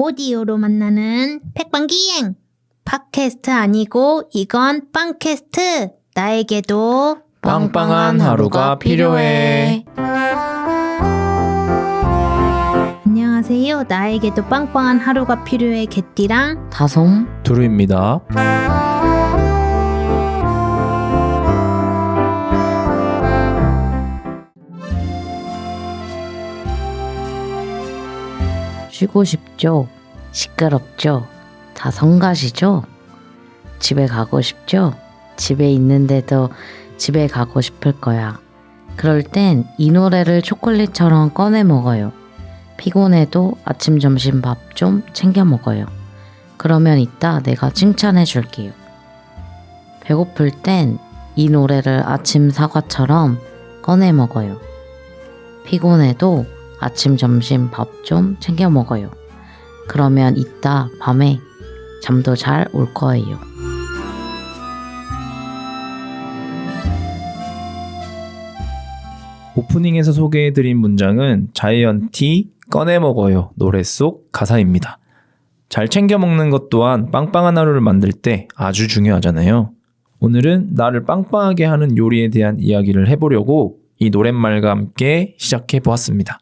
오디오로 만나는 팩빵기행! 팟캐스트 아니고 이건 빵캐스트! 나에게도 빵빵한 하루가 필요해. 안녕하세요. 나에게도 빵빵한 하루가 필요해 개띠랑 다솜 두루입니다. 쉬고 싶죠? 시끄럽죠? 다 성가시죠? 집에 가고 싶죠? 집에 있는데도 집에 가고 싶을 거야. 그럴 땐 이 노래를 초콜릿처럼 꺼내 먹어요. 피곤해도 아침 점심 밥 좀 챙겨 먹어요. 그러면 이따 내가 칭찬해 줄게요. 배고플 땐 이 노래를 아침 사과처럼 꺼내 먹어요. 피곤해도 아침 점심 밥 좀 챙겨 먹어요. 그러면 이따 밤에 잠도 잘 올 거예요. 오프닝에서 소개해드린 문장은 자이언티 꺼내 먹어요 노래 속 가사입니다. 잘 챙겨 먹는 것 또한 빵빵한 하루를 만들 때 아주 중요하잖아요. 오늘은 나를 빵빵하게 하는 요리에 대한 이야기를 해보려고 이 노랫말과 함께 시작해 보았습니다.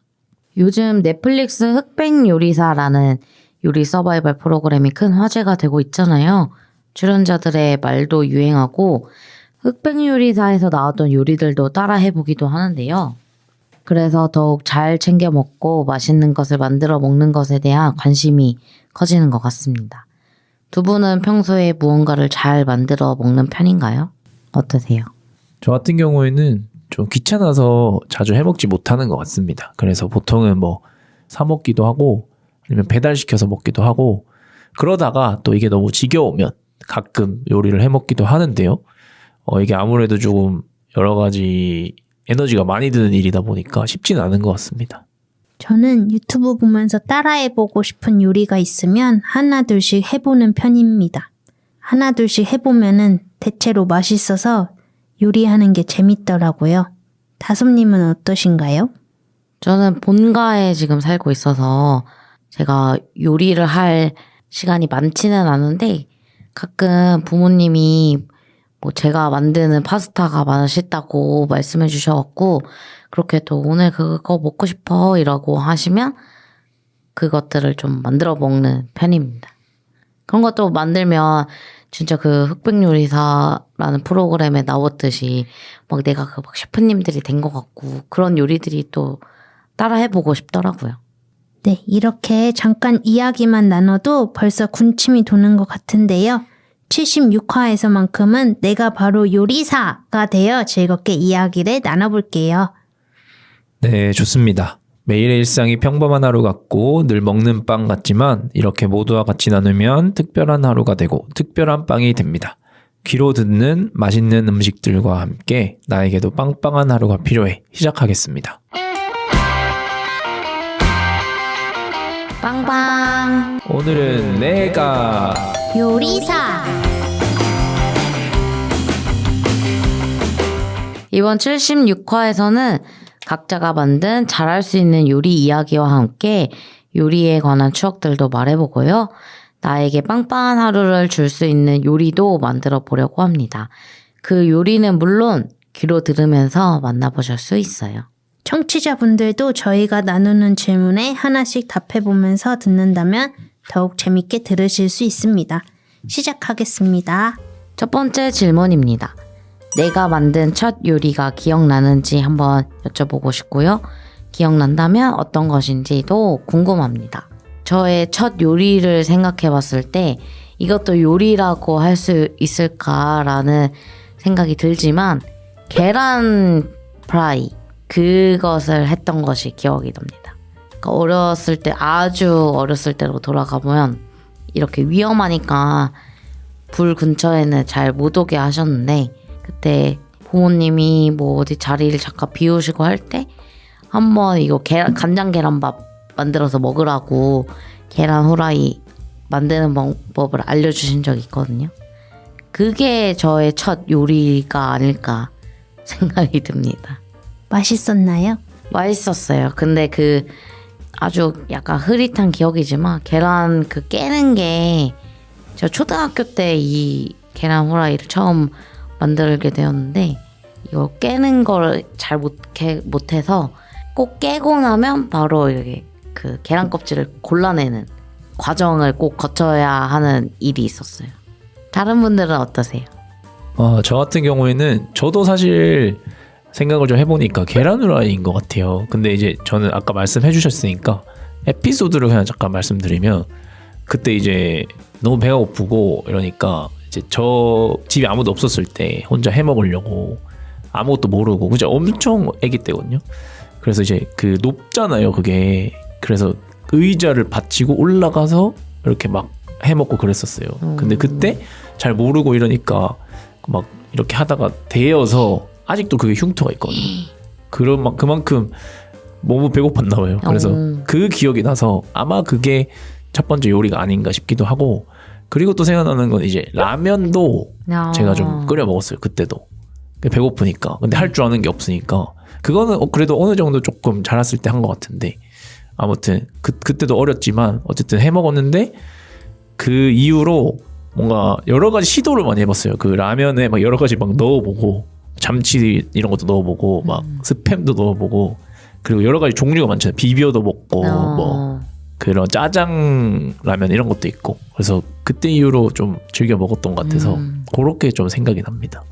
요즘 넷플릭스 흑백 요리사라는 요리 서바이벌 프로그램이 큰 화제가 되고 있잖아요. 출연자들의 말도 유행하고 흑백 요리사에서 나왔던 요리들도 따라 해보기도 하는데요. 그래서 더욱 잘 챙겨 먹고 맛있는 것을 만들어 먹는 것에 대한 관심이 커지는 것 같습니다. 두 분은 평소에 무언가를 잘 만들어 먹는 편인가요? 어떠세요? 저 같은 경우에는 좀 귀찮아서 자주 해먹지 못하는 것 같습니다. 그래서 보통은 사 먹기도 하고 아니면 배달시켜서 먹기도 하고 그러다가 또 이게 너무 지겨우면 가끔 요리를 해먹기도 하는데요. 이게 아무래도 조금 여러 가지 에너지가 많이 드는 일이다 보니까 쉽지는 않은 것 같습니다. 저는 유튜브 보면서 따라해보고 싶은 요리가 있으면 하나둘씩 해보는 편입니다. 하나둘씩 해보면은 대체로 맛있어서 요리하는 게 재밌더라고요. 다솜님은 어떠신가요? 저는 본가에 지금 살고 있어서 제가 요리를 할 시간이 많지는 않은데 가끔 부모님이 제가 만드는 파스타가 맛있다고 말씀해 주셔갖고 그렇게 또 오늘 그거 먹고 싶어 이라고 하시면 그것들을 좀 만들어 먹는 편입니다. 그런 것도 만들면 진짜 그 흑백요리사라는 프로그램에 나왔듯이 내가 막 셰프님들이 된 것 같고 그런 요리들이 또 따라 해보고 싶더라고요. 네, 이렇게 잠깐 이야기만 나눠도 벌써 군침이 도는 것 같은데요. 76화에서만큼은 내가 바로 요리사가 되어 즐겁게 이야기를 나눠볼게요. 네, 좋습니다. 매일의 일상이 평범한 하루 같고 늘 먹는 빵 같지만 이렇게 모두와 같이 나누면 특별한 하루가 되고 특별한 빵이 됩니다. 귀로 듣는 맛있는 음식들과 함께 나에게도 빵빵한 하루가 필요해 시작하겠습니다. 빵빵! 오늘은 내가 요리사! 이번 76화에서는 각자가 만든 잘할 수 있는 요리 이야기와 함께 요리에 관한 추억들도 말해보고요. 나에게 빵빵한 하루를 줄 수 있는 요리도 만들어 보려고 합니다. 그 요리는 물론 귀로 들으면서 만나보실 수 있어요. 청취자분들도 저희가 나누는 질문에 하나씩 답해보면서 듣는다면 더욱 재밌게 들으실 수 있습니다. 시작하겠습니다. 첫 번째 질문입니다. 내가 만든 첫 요리가 기억나는지 한번 여쭤보고 싶고요. 기억난다면 어떤 것인지도 궁금합니다. 저의 첫 요리를 생각해 봤을 때 이것도 요리라고 할 수 있을까라는 생각이 들지만 계란 프라이 그것을 했던 것이 기억이 납니다. 그러니까 어렸을 때 아주 어렸을 때로 돌아가 보면 이렇게 위험하니까 불 근처에는 잘 못 오게 하셨는데 그때 부모님이 어디 자리를 잠깐 비우시고 할 때 한번 이거 간장 계란밥 만들어서 먹으라고 계란 후라이 만드는 방법을 알려주신 적이 있거든요. 그게 저의 첫 요리가 아닐까 생각이 듭니다. 맛있었나요? 맛있었어요. 근데 그 아주 약간 흐릿한 기억이지만 계란 그 깨는 게 저 초등학교 때 이 계란 후라이를 처음 만들게 되었는데 이거 깨는 걸 잘 못해서 꼭 깨고 나면 바로 이렇게 그 계란 껍질을 골라내는 과정을 꼭 거쳐야 하는 일이 있었어요. 다른 분들은 어떠세요? 저 같은 경우에는 저도 사실 생각을 좀 해보니까 계란 후라이인 것 같아요. 근데 이제 저는 아까 말씀해 주셨으니까 에피소드를 그냥 잠깐 말씀드리면 그때 이제 너무 배가 고프고 이러니까 이제 저 집에 아무도 없었을 때 혼자 해 먹으려고 아무것도 모르고 진짜 엄청 아기 때거든요. 그래서 이제 그 높잖아요 그게. 그래서 의자를 받치고 올라가서 이렇게 막 해 먹고 그랬었어요. 근데 그때 잘 모르고 이러니까 막 이렇게 하다가 데여서 아직도 그게 흉터가 있거든요. 그만큼 너무 배고팠나 봐요. 그래서 그 기억이 나서 아마 그게 첫 번째 요리가 아닌가 싶기도 하고, 그리고 또 생각나는 건 이제 라면도 제가 좀 끓여 먹었어요. 그때도 배고프니까. 근데 할 줄 아는 게 없으니까 그거는 그래도 어느 정도 조금 자랐을 때 한 것 같은데, 아무튼 그때도 어렸지만 어쨌든 해 먹었는데 그 이후로 뭔가 여러 가지 시도를 많이 해봤어요. 그 라면에 막 여러 가지 막 넣어보고 잠치 이런 것도 넣어보고 막 스팸도 넣어보고, 그리고 여러 가지 종류가 많잖아요. 비벼도 먹고 뭐 그런 짜장 라면 이런 것도 있고, 그래서 그때 이후로 좀 즐겨 먹었던 것 같아서 그렇게 좀 생각이 납니다.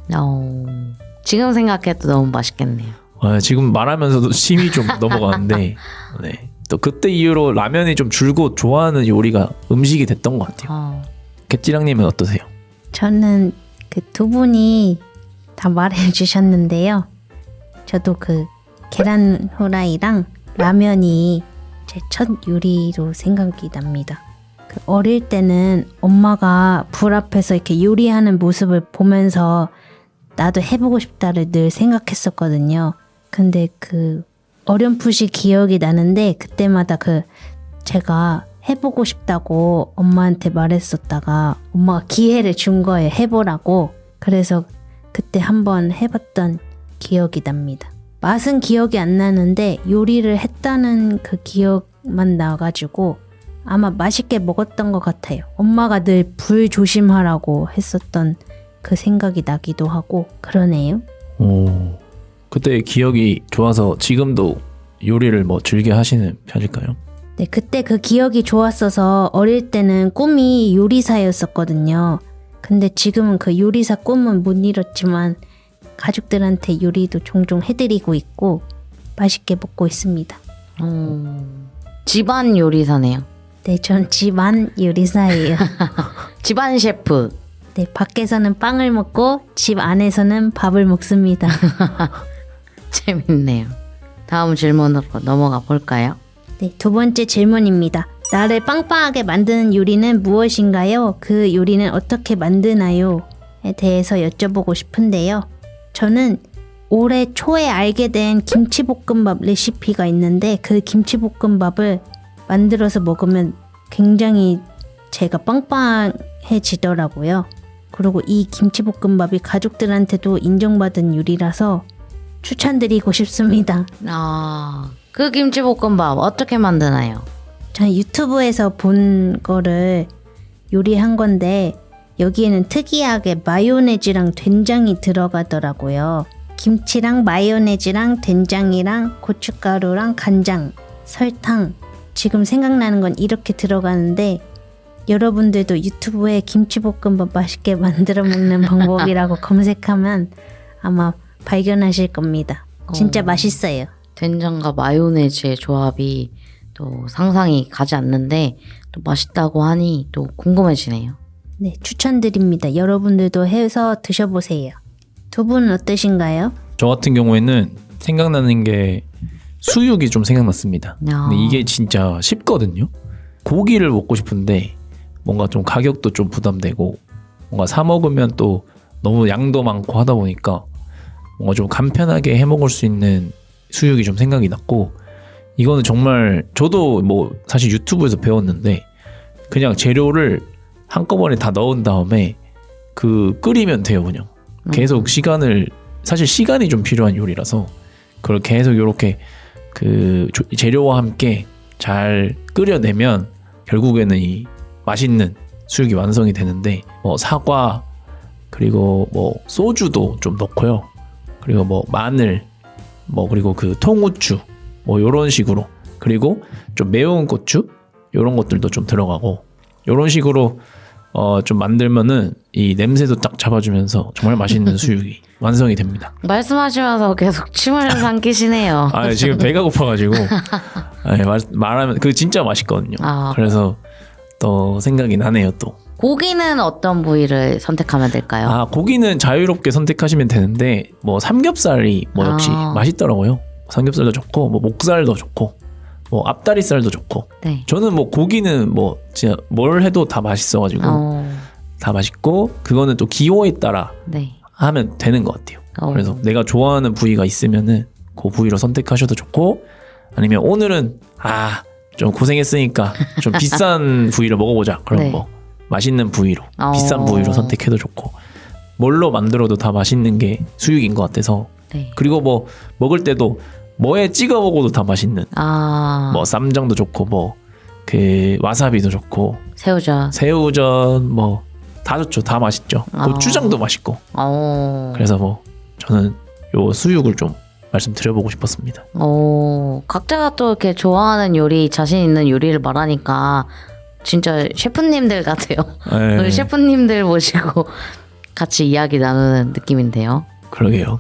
지금 생각해도 너무 맛있겠네요. 지금 말하면서도 침이 좀 넘어가는데 네. 또 그때 이후로 라면이 좀 줄고 좋아하는 요리가 음식이 됐던 것 같아요. 갯지랑님은 어떠세요? 저는 그 두 분이 다 말해 주셨는데요. 저도 그 계란 후라이랑 라면이 제 첫 요리로 생각이 납니다. 그 어릴 때는 엄마가 불 앞에서 이렇게 요리하는 모습을 보면서 나도 해보고 싶다를 늘 생각했었거든요. 근데 그 어렴풋이 기억이 나는데 그때마다 그 제가 해보고 싶다고 엄마한테 말했었다가 엄마가 기회를 준 거예요. 해보라고. 그래서 그때 한번 해봤던 기억이 납니다. 맛은 기억이 안 나는데 요리를 했다는 그 기억만 나가지고 아마 맛있게 먹었던 것 같아요. 엄마가 늘 불 조심하라고 했었던 그 생각이 나기도 하고 그러네요. 그때 기억이 좋아서 지금도 요리를 뭐 즐겨 하시는 편일까요? 네, 그때 그 기억이 좋았어서 어릴 때는 꿈이 요리사였었거든요. 근데 지금은 그 요리사 꿈은 못 이뤘지만 가족들한테 요리도 종종 해드리고 있고 맛있게 먹고 있습니다. 집안 요리사네요. 네, 전 집안 요리사예요. 집안 셰프. 네, 밖에서는 빵을 먹고 집 안에서는 밥을 먹습니다. 재밌네요. 다음 질문으로 넘어가 볼까요? 네, 두 번째 질문입니다. 나를 빵빵하게 만드는 요리는 무엇인가요? 그 요리는 어떻게 만드나요? 에 대해서 여쭤보고 싶은데요. 저는 올해 초에 알게 된 김치볶음밥 레시피가 있는데 그 김치볶음밥을 만들어서 먹으면 굉장히 제가 빵빵해지더라고요. 그리고 이 김치볶음밥이 가족들한테도 인정받은 요리라서 추천드리고 싶습니다. 그 김치볶음밥 어떻게 만드나요? 저는 유튜브에서 본 거를 요리한 건데 여기에는 특이하게 마요네즈랑 된장이 들어가더라고요. 김치랑 마요네즈랑 된장이랑 고춧가루랑 간장, 설탕, 지금 생각나는 건 이렇게 들어가는데 여러분들도 유튜브에 김치볶음밥 맛있게 만들어 먹는 방법이라고 검색하면 아마 발견하실 겁니다. 진짜 맛있어요. 된장과 마요네즈의 조합이 또 상상이 가지 않는데 또 맛있다고 하니 또 궁금해지네요. 네, 추천드립니다. 여러분들도 해서 드셔보세요. 두 분은 어떠신가요? 저 같은 경우에는 생각나는 게 수육이 좀 생각났습니다. 근데 이게 진짜 쉽거든요. 고기를 먹고 싶은데 뭔가 좀 가격도 좀 부담되고 뭔가 사 먹으면 또 너무 양도 많고 하다 보니까 뭔가 좀 간편하게 해 먹을 수 있는 수육이 좀 생각이 났고, 이거는 정말 저도 뭐 사실 유튜브에서 배웠는데 그냥 재료를 한꺼번에 다 넣은 다음에 그 끓이면 돼요. 그냥 계속 사실 시간이 좀 필요한 요리라서 그걸 계속 이렇게 그 재료와 함께 잘 끓여내면 결국에는 이 맛있는 수육이 완성이 되는데 뭐 사과 그리고 뭐 소주도 좀 넣고요. 그리고 뭐 마늘 뭐 그리고 그 통후추 뭐 요런 식으로 그리고 좀 매운 고추 요런 것들도 좀 들어가고 요런 식으로 좀 만들면은 이 냄새도 딱 잡아주면서 정말 맛있는 수육이 완성이 됩니다. 말씀하시면서 계속 침을 삼키시네요. 아 지금 배가 고파가지고 말하면 그 진짜 맛있거든요. 아. 그래서 또 생각이 나네요 또. 고기는 어떤 부위를 선택하면 될까요? 아 고기는 자유롭게 선택하시면 되는데 뭐 삼겹살이 뭐 역시 아. 맛있더라고요. 삼겹살도 좋고 뭐 목살도 좋고 뭐 앞다리살도 좋고 네. 저는 뭐 고기는 뭐 진짜 뭘 해도 다 맛있어가지고 다 맛있고 그거는 또 기호에 따라 네. 하면 되는 것 같아요. 어. 그래서 내가 좋아하는 부위가 있으면은 그 부위로 선택하셔도 좋고 아니면 오늘은 좀 고생했으니까 좀 비싼 부위를 먹어보자. 그럼 네. 뭐 맛있는 부위로 비싼 부위로 선택해도 좋고 뭘로 만들어도 다 맛있는 게 수육인 것 같아서 네. 그리고 뭐 먹을 때도 뭐에 찍어 먹어도 다 맛있는 뭐 쌈장도 좋고 뭐 그 와사비도 좋고 새우전 뭐 다 좋죠. 다 맛있죠. 고추장도 맛있고 그래서 뭐 저는 요 수육을 좀 말씀드려보고 싶었습니다. 각자가 또 이렇게 좋아하는 요리 자신 있는 요리를 말하니까 진짜 셰프님들 같아요. 네. 셰프님들 모시고 같이 이야기 나누는 느낌인데요. 그러게요.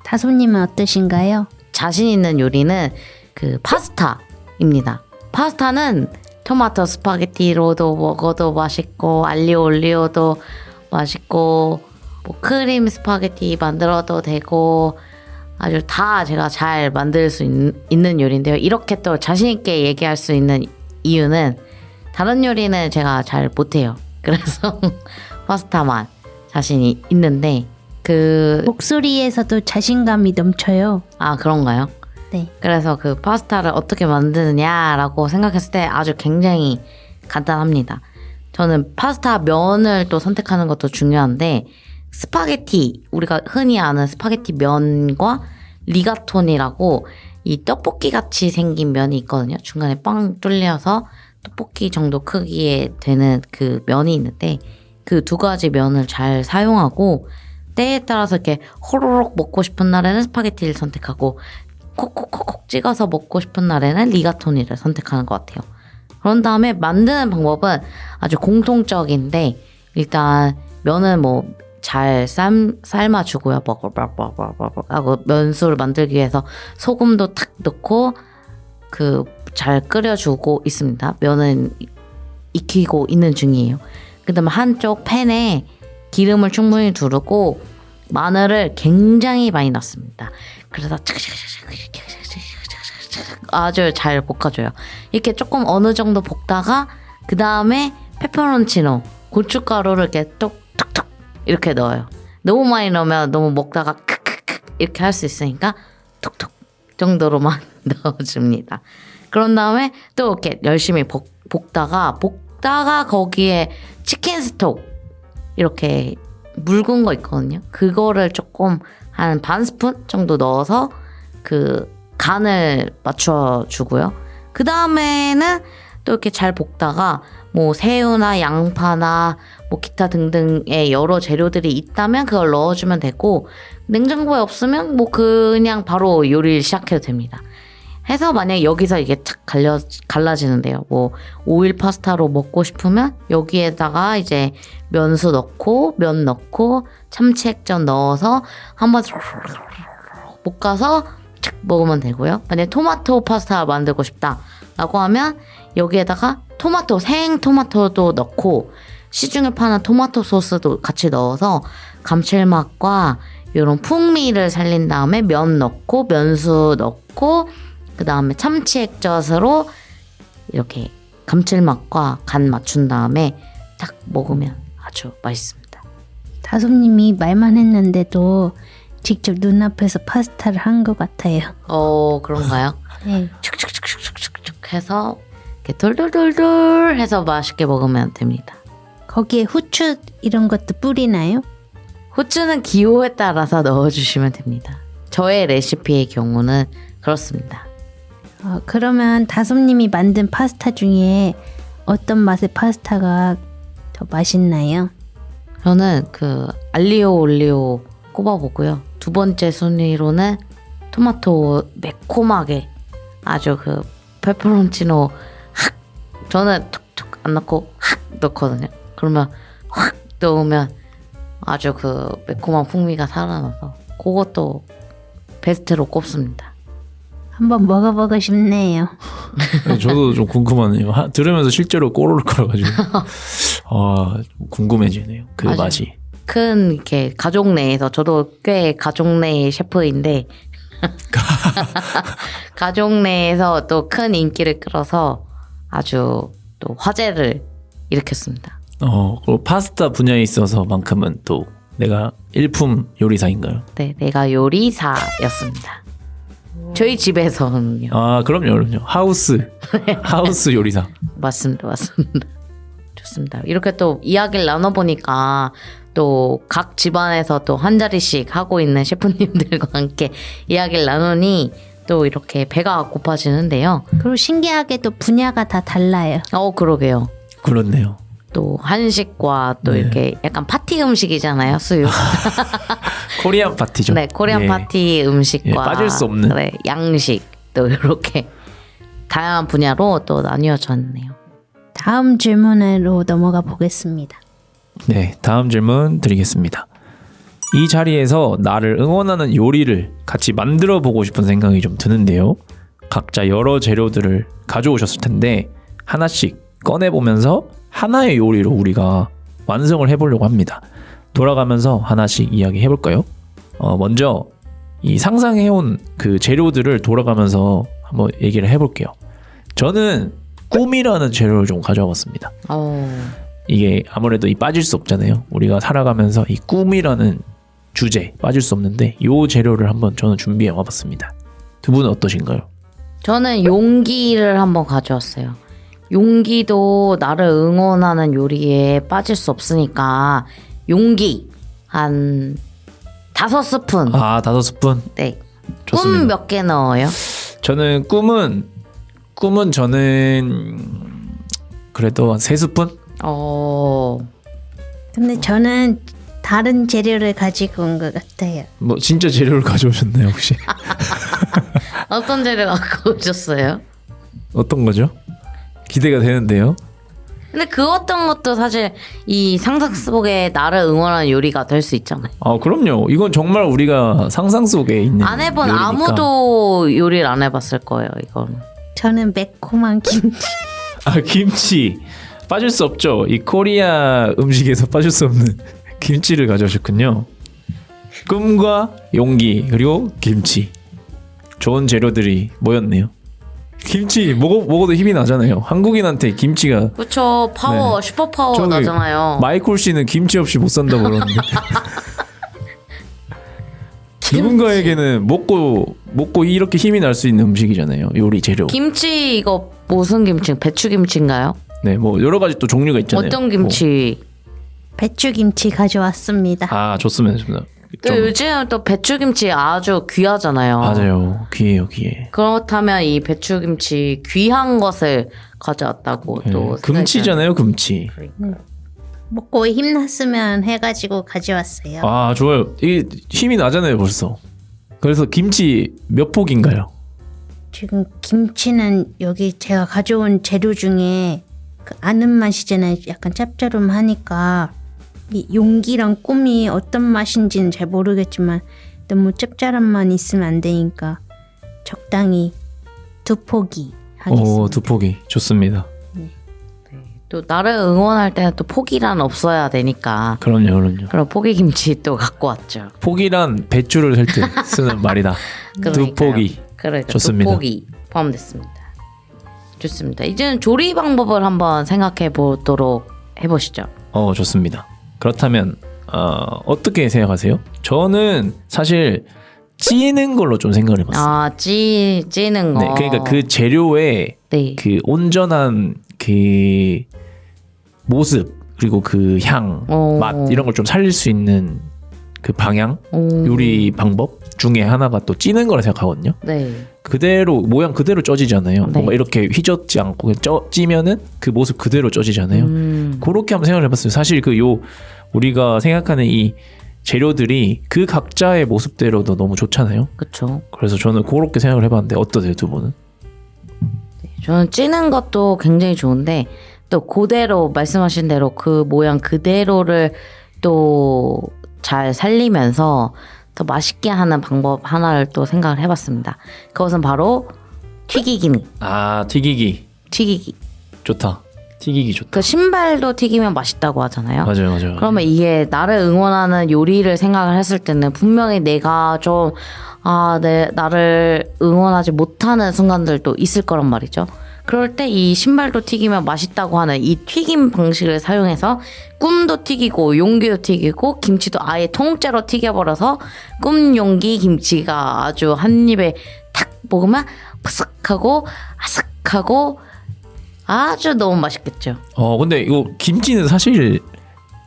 다솜님은 어떠신가요? 자신 있는 요리는 그 파스타입니다. 파스타는 토마토 스파게티로도 먹어도 맛있고 알리오 올리오도 맛있고 뭐 크림 스파게티 만들어도 되고 아주 다 제가 잘 만들 수 있는 요리인데요. 이렇게 또 자신 있게 얘기할 수 있는 이유는 다른 요리는 제가 잘 못해요. 그래서 파스타만 자신이 있는데 목소리에서도 자신감이 넘쳐요. 그런가요? 네. 그래서 그 파스타를 어떻게 만드느냐라고 생각했을 때 아주 굉장히 간단합니다. 저는 파스타 면을 또 선택하는 것도 중요한데 스파게티 우리가 흔히 아는 스파게티 면과 리가톤이라고 이 떡볶이 같이 생긴 면이 있거든요. 중간에 빵 뚫려서 떡볶이 정도 크기에 되는 그 면이 있는데 그 두 가지 면을 잘 사용하고 때에 따라서 이렇게 호로록 먹고 싶은 날에는 스파게티를 선택하고 콕콕콕콕 찍어서 먹고 싶은 날에는 리가토니를 선택하는 것 같아요. 그런 다음에 만드는 방법은 아주 공통적인데 일단 면은 뭐 잘 삶아주고요. 하고 면수를 만들기 위해서 소금도 탁 넣고 잘 끓여주고 있습니다. 면은 익히고 있는 중이에요. 그 다음에 한쪽 팬에 기름을 충분히 두르고 마늘을 굉장히 많이 넣습니다. 그래서 아주 잘 볶아줘요. 이렇게 조금 어느 정도 볶다가 그 다음에 페퍼론치노 고춧가루를 이렇게 톡톡톡 이렇게 넣어요. 너무 많이 넣으면 너무 먹다가 크크크 이렇게 할 수 있으니까 톡톡 정도로만 넣어줍니다. 그런 다음에 또 이렇게 열심히 볶다가 거기에 치킨 스톡 이렇게 묽은 거 있거든요. 그거를 조금 한 반 스푼 정도 넣어서 그 간을 맞춰주고요. 그 다음에는 또 이렇게 잘 볶다가 뭐 새우나 양파나 뭐 기타 등등의 여러 재료들이 있다면 그걸 넣어주면 되고 냉장고에 없으면 뭐 그냥 바로 요리를 시작해도 됩니다. 해서 만약에 여기서 이게 착 갈라지는데요. 뭐 오일 파스타로 먹고 싶으면 여기에다가 이제 면수 넣고 면 넣고 참치 액젓 넣어서 한번 볶아서 착 먹으면 되고요. 만약에 토마토 파스타 만들고 싶다라고 하면 여기에다가 생 토마토도 넣고 시중에 파는 토마토 소스도 같이 넣어서 감칠맛과 이런 풍미를 살린 다음에 면 넣고 면수 넣고 그 다음에 참치 액젓으로 이렇게 감칠맛과 간 맞춘 다음에 딱 먹으면 아주 맛있습니다. 다솜님이 말만 했는데도 직접 눈앞에서 파스타를 한 것 같아요. 그런가요? 네. 축축축축축축 해서 이렇게 돌돌돌돌 해서 맛있게 먹으면 됩니다. 거기에 후추 이런 것도 뿌리나요? 후추는 기호에 따라서 넣어주시면 됩니다. 저의 레시피의 경우는 그렇습니다. 그러면 다솜님이 만든 파스타 중에 어떤 맛의 파스타가 더 맛있나요? 저는 그 알리오 올리오 꼽아보고요. 두 번째 순위로는 토마토 매콤하게 아주 그 페퍼론치노 확 저는 툭툭 안 넣고 확 넣거든요. 그러면 확 넣으면 아주 그 매콤한 풍미가 살아나서 그것도 베스트로 꼽습니다. 한번 먹어보고 싶네요. 네, 저도 좀 궁금하네요. 들으면서 실제로 꼬르륵 거려가지고 궁금해지네요. 그 맞아요. 맛이. 큰 이렇게 가족 내에서 저도 꽤 가족 내 셰프인데 가족 내에서 또 큰 인기를 끌어서 아주 또 화제를 일으켰습니다. 그리고 파스타 분야에 있어서만큼은 또 내가 일품 요리사인가요? 네, 내가 요리사였습니다. 저희 집에서는요. 그럼요. 하우스 요리사. 맞습니다. 좋습니다. 이렇게 또 이야기를 나눠보니까 또 각 집안에서 또 한 자리씩 하고 있는 셰프님들과 함께 이야기를 나누니 또 이렇게 배가 고파지는데요. 그리고 신기하게도 분야가 다 달라요. 그러게요. 그렇네요. 또 한식과 또 네. 이렇게 약간 파티 음식이잖아요. 수육. 코리안 파티죠. 네, 코리안 예. 파티 음식과 예, 빠질 수 없는. 그래, 양식 또 이렇게 다양한 분야로 또 나뉘어졌네요. 다음 질문으로 넘어가 보겠습니다. 네, 다음 질문 드리겠습니다. 이 자리에서 나를 응원하는 요리를 같이 만들어 보고 싶은 생각이 좀 드는데요. 각자 여러 재료들을 가져오셨을 텐데 하나씩 꺼내보면서 하나의 요리로 우리가 완성을 해보려고 합니다. 돌아가면서 하나씩 이야기 해볼까요? 먼저 이 상상해온 그 재료들을 돌아가면서 한번 얘기를 해볼게요. 저는 꿈이라는 재료를 좀 가져왔습니다. 이게 아무래도 이 빠질 수 없잖아요. 우리가 살아가면서 이 꿈이라는 주제 빠질 수 없는데 이 재료를 한번 저는 준비해 와봤습니다. 두 분은 어떠신가요? 저는 용기를 한번 가져왔어요. 용기도 나를 응원하는 요리에 빠질 수 없으니까 용기 한 5스푼. 5스푼? 네. 좋습니다. 꿈 몇 개 넣어요? 저는 꿈은 저는 그래도 한 3스푼? 근데 저는 다른 재료를 가지고 온 것 같아요. 뭐 진짜 재료를 가져오셨나요 혹시? 어떤 재료 갖고 오셨어요? 어떤 거죠? 기대가 되는데요. 근데 그 어떤 것도 사실 이 상상 속에 나를 응원하는 요리가 될 수 있잖아요. 그럼요. 이건 정말 우리가 상상 속에 있는 안 해본 요리니까. 아무도 요리를 안 해봤을 거예요. 이건. 저는 매콤한 김치. 김치 빠질 수 없죠. 이 코리아 음식에서 빠질 수 없는 김치를 가져오셨군요. 꿈과 용기 그리고 김치 좋은 재료들이 모였네요. 김치 먹어도 힘이 나잖아요. 한국인한테 김치가 그렇죠. 파워, 네. 슈퍼 파워 저기 나잖아요. 마이콜 씨는 김치 없이 못 산다고 그러는데 누군가에게는 먹고 이렇게 힘이 날 수 있는 음식이잖아요. 요리 재료. 김치 이거 무슨 김치? 배추 김치인가요? 네, 뭐 여러 가지 또 종류가 있잖아요. 어떤 김치? 배추김치 가져왔습니다. 좋습니다. 또 좀 요즘 또 배추 김치 아주 귀하잖아요. 맞아요. 귀해요, 귀해. 그렇다면 이 배추 김치 귀한 것을 가져왔다고 또 금치잖아요, 금치. 먹고 힘났으면 해가지고 가져왔어요. 좋아요. 이게 힘이 나잖아요, 벌써. 그래서 김치 몇 폭인가요? 지금 김치는 여기 제가 가져온 재료 중에 그 아는 맛이잖아요. 약간 짭짤하니까 이 용기랑 꿈이 어떤 맛인지는 잘 모르겠지만 너무 짭짤함만 있으면 안 되니까 적당히 2포기 하겠습니다. 2포기 좋습니다. 또 나를 응원할 때는 또 포기란 없어야 되니까 그럼요. 그럼 포기 김치 또 갖고 왔죠. 포기란 배추를 할 때 쓰는 말이다. 그러니까요. 2포기. 그러니까 좋습니다. 2포기 포함됐습니다. 좋습니다. 이제는 조리 방법을 한번 생각해 보도록 해보시죠. 좋습니다. 그렇다면 어떻게 생각하세요? 저는 사실 찌는 걸로 좀 생각을 해봤어요. 찌는 거. 네, 그러니까 그 재료의 네. 그 온전한 그 모습 그리고 그 향, 맛 이런 걸 좀 살릴 수 있는 그 방향, 요리 방법 중에 하나가 또 찌는 거라 생각하거든요. 네. 그대로 모양 그대로 쪄지잖아요. 네. 뭔가 이렇게 휘젓지 않고 그냥 찌면은 그 모습 그대로 쪄지잖아요. 그렇게 한번 생각을 해봤어요. 사실 우리가 생각하는 이 재료들이 그 각자의 모습대로도 너무 좋잖아요. 그쵸. 그래서 저는 그렇게 생각을 해봤는데 어떠세요, 두 분은? 저는 찌는 것도 굉장히 좋은데 또 그대로 말씀하신 대로 그 모양 그대로를 또 잘 살리면서 더 맛있게 하는 방법 하나를 또 생각을 해봤습니다. 그것은 바로 튀기기니. 튀기기 좋다. 튀기기 좋다. 그 신발도 튀기면 맛있다고 하잖아요. 맞아요. 그러면 이게 나를 응원하는 요리를 생각을 했을 때는 분명히 내가 좀 나를 응원하지 못하는 순간들도 있을 거란 말이죠. 그럴 때 이 신발도 튀기면 맛있다고 하는 이 튀김 방식을 사용해서 꿈도 튀기고 용기도 튀기고 김치도 아예 통째로 튀겨버려서 꿈 용기 김치가 아주 한 입에 탁 먹으면 푸석하고 아삭하고 아주 너무 맛있겠죠. 근데 이거 김치는 사실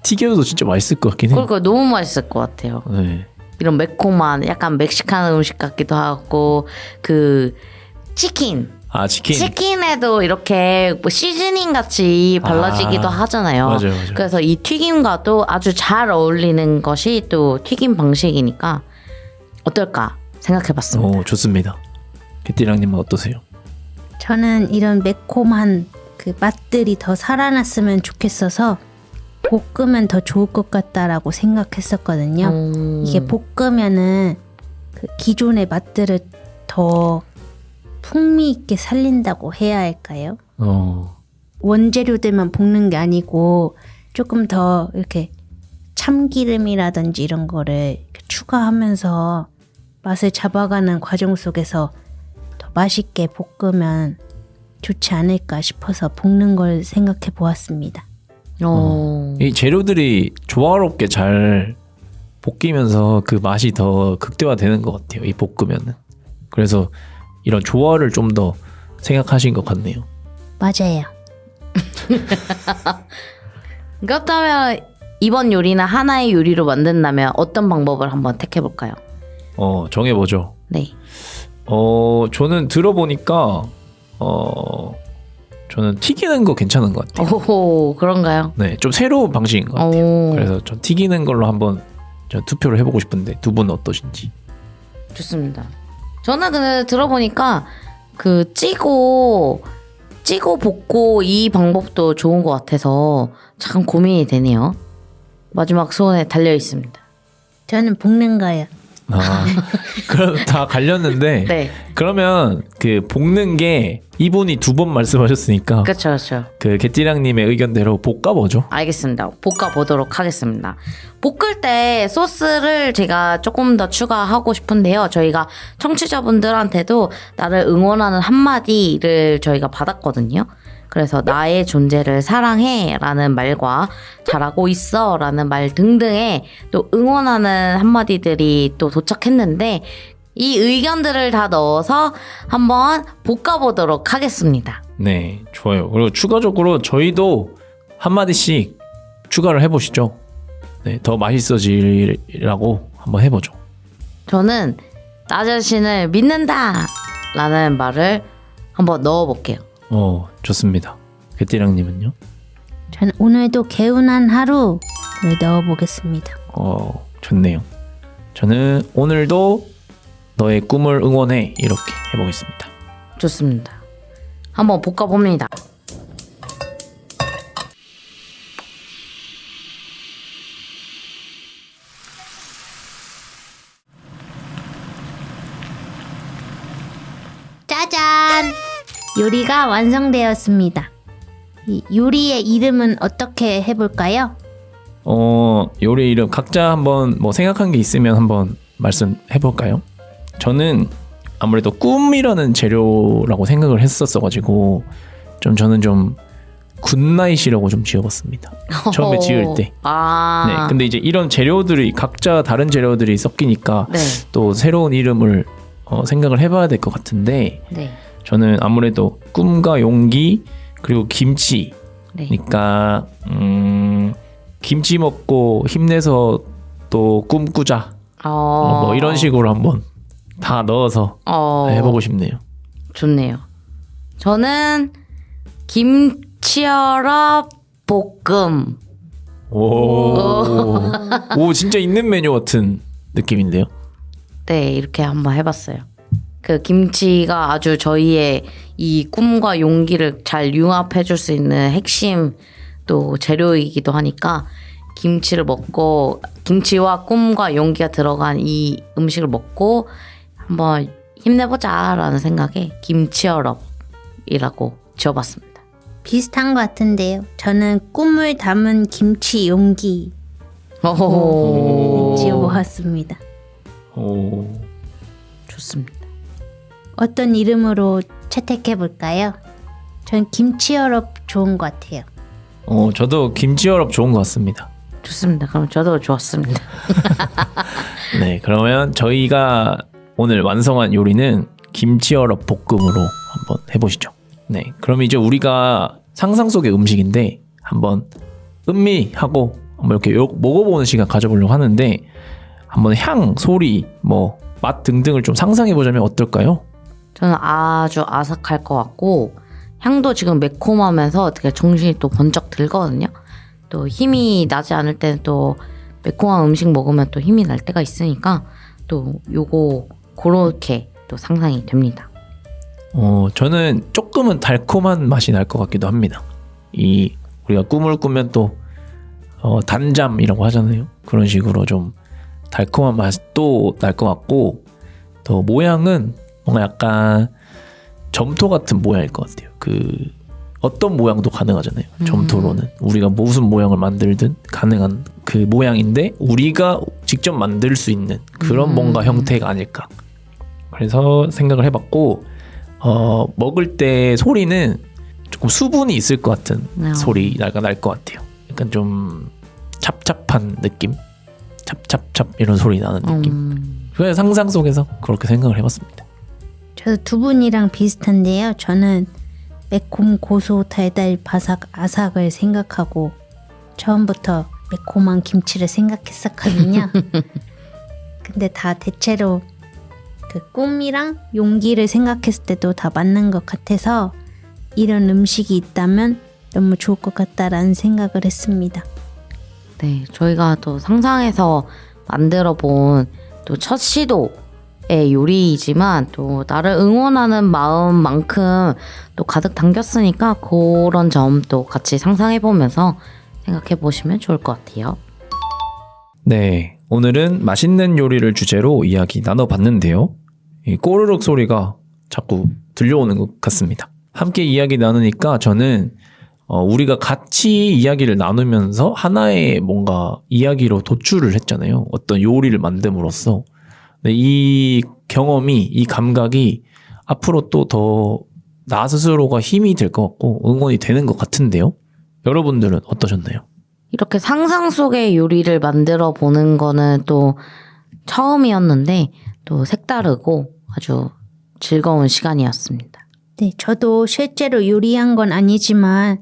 튀겨도 진짜 맛있을 것 같긴 해요. 그러니까 너무 맛있을 것 같아요. 네. 이런 매콤한 약간 멕시칸 음식 같기도 하고 그 치킨. 치킨. 치킨에도 이렇게 뭐 시즈닝 같이 발라지기도 하잖아요. 맞아요. 그래서 이 튀김과도 아주 잘 어울리는 것이 또 튀김 방식이니까 어떨까 생각해봤습니다. 좋습니다. 개띠랑님은 어떠세요? 저는 이런 매콤한 그 맛들이 더 살아났으면 좋겠어서 볶으면 더 좋을 것 같다라고 생각했었거든요. 이게 볶으면은 그 기존의 맛들을 더 풍미 있게 살린다고 해야 할까요? 원재료들만 볶는 게 아니고 조금 더 이렇게 참기름이라든지 이런 거를 이렇게 추가하면서 맛을 잡아가는 과정 속에서 더 맛있게 볶으면 좋지 않을까 싶어서 볶는 걸 생각해 보았습니다. 이 재료들이 조화롭게 잘 볶이면서 그 맛이 더 극대화되는 것 같아요. 이 볶으면은. 그래서 이런 조화를 좀 더 생각하신 것 같네요. 맞아요. 그렇다면 이번 요리는 하나의 요리로 만든다면 어떤 방법을 한번 택해볼까요? 정해보죠. 네. 저는 들어보니까 저는 튀기는 거 괜찮은 것 같아요. 오호, 그런가요? 네, 좀 새로운 방식인 것 같아요. 그래서 전 튀기는 걸로 한번 투표를 해보고 싶은데 두 분은 어떠신지? 좋습니다. 저는 근데 들어보니까 그 찌고 볶고 이 방법도 좋은 것 같아서 참 고민이 되네요. 마지막 소원에 달려 있습니다. 저는 볶는 거예요. 그럼 다 갈렸는데 네, 그러면 그 볶는 게 이분이 두 번 말씀하셨으니까 그렇죠. 그 개띠랑님의 의견대로 볶아보죠. 알겠습니다. 볶아 보도록 하겠습니다. 볶을 때 소스를 제가 조금 더 추가하고 싶은데요. 저희가 청취자분들한테도 나를 응원하는 한마디를 저희가 받았거든요. 그래서 나의 존재를 사랑해 라는 말과 잘하고 있어 라는 말 등등의 또 응원하는 한마디들이 또 도착했는데 이 의견들을 다 넣어서 한번 볶아보도록 하겠습니다. 네, 좋아요. 그리고 추가적으로 저희도 한마디씩 추가를 해보시죠. 네, 더 맛있어지라고 한번 해보죠. 저는 나 자신을 믿는다 라는 말을 한번 넣어볼게요. 좋습니다. 개띠랑님은요? 저는 오늘도 개운한 하루를 넣어보겠습니다. 좋네요. 저는 오늘도 너의 꿈을 응원해 이렇게 해보겠습니다. 좋습니다. 한번 볶아봅니다. 짜잔! 요리가 완성되었습니다. 이 요리의 이름은 어떻게 해볼까요? 요리 이름 각자 한번 뭐 생각한 게 있으면 한번 말씀해 볼까요? 저는 아무래도 꿈이라는 재료라고 생각을 했었어가지고 저는 좀 굿나잇이라고 좀 지어봤습니다. 처음에 지을 때. 네, 근데 이제 이런 재료들이 각자 다른 재료들이 섞이니까 네. 또 새로운 이름을 생각을 해봐야 될 것 같은데 네. 저는 아무래도 꿈과 용기 그리고 김치. 네. 그러니까 김치 먹고 힘내서 또 꿈꾸자. 뭐 이런 식으로 한번 다 넣어서 해보고 싶네요. 좋네요. 저는 김치얼어 볶음. 오, 진짜 있는 메뉴 같은 느낌인데요. 네, 이렇게 한번 해봤어요. 그 김치가 아주 저희의 이 꿈과 용기를 잘 융합해줄 수 있는 핵심 또 재료이기도 하니까 김치를 먹고 김치와 꿈과 용기가 들어간 이 음식을 먹고 한번 힘내보자라는 생각에 김치얼업이라고 지어봤습니다. 비슷한 것 같은데요. 저는 꿈을 담은 김치 용기 오, 지어보았습니다. 오, 좋습니다. 어떤 이름으로 채택해볼까요? 전 김치얼업 좋은 것 같아요. 저도 김치얼업 좋은 것 같습니다. 좋습니다. 그럼 저도 좋았습니다. 네, 그러면 저희가 오늘 완성한 요리는 김치얼업 볶음으로 한번 해보시죠. 네, 그럼 이제 우리가 상상 속의 음식인데 한번 음미하고 한번 이렇게 먹어보는 시간 가져보려고 하는데 한번 향, 소리, 뭐 맛 등등을 좀 상상해보자면 어떨까요? 저는 아주 아삭할 것 같고 향도 지금 매콤하면서 되게 정신이 또 번쩍 들거든요. 또 힘이 나지 않을 때는 또 매콤한 음식 먹으면 또 힘이 날 때가 있으니까 또 요거 그렇게 또 상상이 됩니다. 저는 조금은 달콤한 맛이 날 것 같기도 합니다. 우리가 꿈을 꾸면 또 단잠이라고 하잖아요. 그런 식으로 좀 달콤한 맛도 날 것 같고 또 모양은 뭔가 약간 점토 같은 모양일 것 같아요. 어떤 모양도 가능하잖아요. 점토로는 우리가 무슨 모양을 만들든 가능한 그 모양인데 우리가 직접 만들 수 있는 그런 뭔가 형태가 아닐까. 그래서 생각을 해봤고 먹을 때 소리는 조금 수분이 있을 것 같은 소리가 날 것 같아요. 약간 좀 찹찹한 느낌, 찹찹찹 이런 소리 나는 느낌. 그냥 상상 속에서 그렇게 생각을 해봤습니다. 저도 두 분이랑 비슷한데요. 저는 매콤, 고소, 달달, 바삭, 아삭을 생각하고 처음부터 매콤한 김치를 생각했었거든요. 근데 다 대체로 그 꿈이랑 용기를 생각했을 때도 다 맞는 것 같아서 이런 음식이 있다면 너무 좋을 것 같다라는 생각을 했습니다. 네, 저희가 또 상상해서 만들어 본 또 첫 시도의 요리이지만 또 나를 응원하는 마음만큼 또 가득 담겼으니까 그런 점도 같이 상상해 보면서 생각해 보시면 좋을 것 같아요. 네, 오늘은 맛있는 요리를 주제로 이야기 나눠봤는데요. 이 꼬르륵 소리가 자꾸 들려오는 것 같습니다. 함께 이야기 나누니까 저는 우리가 같이 이야기를 나누면서 하나의 뭔가 이야기로 도출을 했잖아요. 어떤 요리를 만듦으로써. 근데 이 경험이, 이 감각이 앞으로 또 더 나 스스로가 힘이 될 것 같고 응원이 되는 것 같은데요. 여러분들은 어떠셨나요? 이렇게 상상 속의 요리를 만들어 보는 거는 또 처음이었는데 또 색다르고 아주 즐거운 시간이었습니다. 네, 저도 실제로 요리한 건 아니지만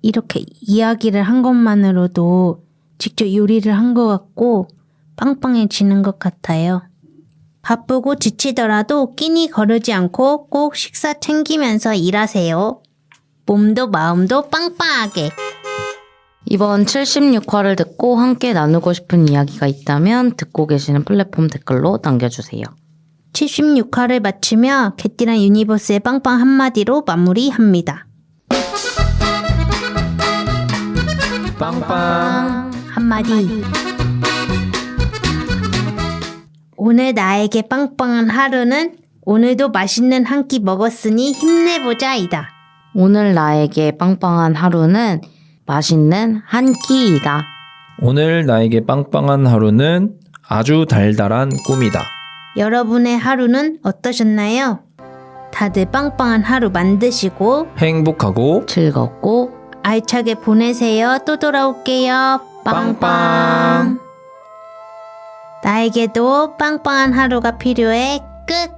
이렇게 이야기를 한 것만으로도 직접 요리를 한 것 같고 빵빵해지는 것 같아요. 바쁘고 지치더라도 끼니 거르지 않고 꼭 식사 챙기면서 일하세요. 몸도 마음도 빵빵하게. 이번 76화를 듣고 함께 나누고 싶은 이야기가 있다면 듣고 계시는 플랫폼 댓글로 남겨주세요. 76화를 마치며 개띠란 유니버스의 빵빵 한마디로 마무리합니다. 빵빵 한마디. 오늘 나에게 빵빵한 하루는 오늘도 맛있는 한 끼 먹었으니 힘내보자이다. 오늘 나에게 빵빵한 하루는 맛있는 한 끼이다. 오늘 나에게 빵빵한 하루는 아주 달달한 꿈이다. 여러분의 하루는 어떠셨나요? 다들 빵빵한 하루 만드시고 행복하고 즐겁고 알차게 보내세요. 또 돌아올게요. 빵빵. 나에게도 빵빵한 하루가 필요해. 끝.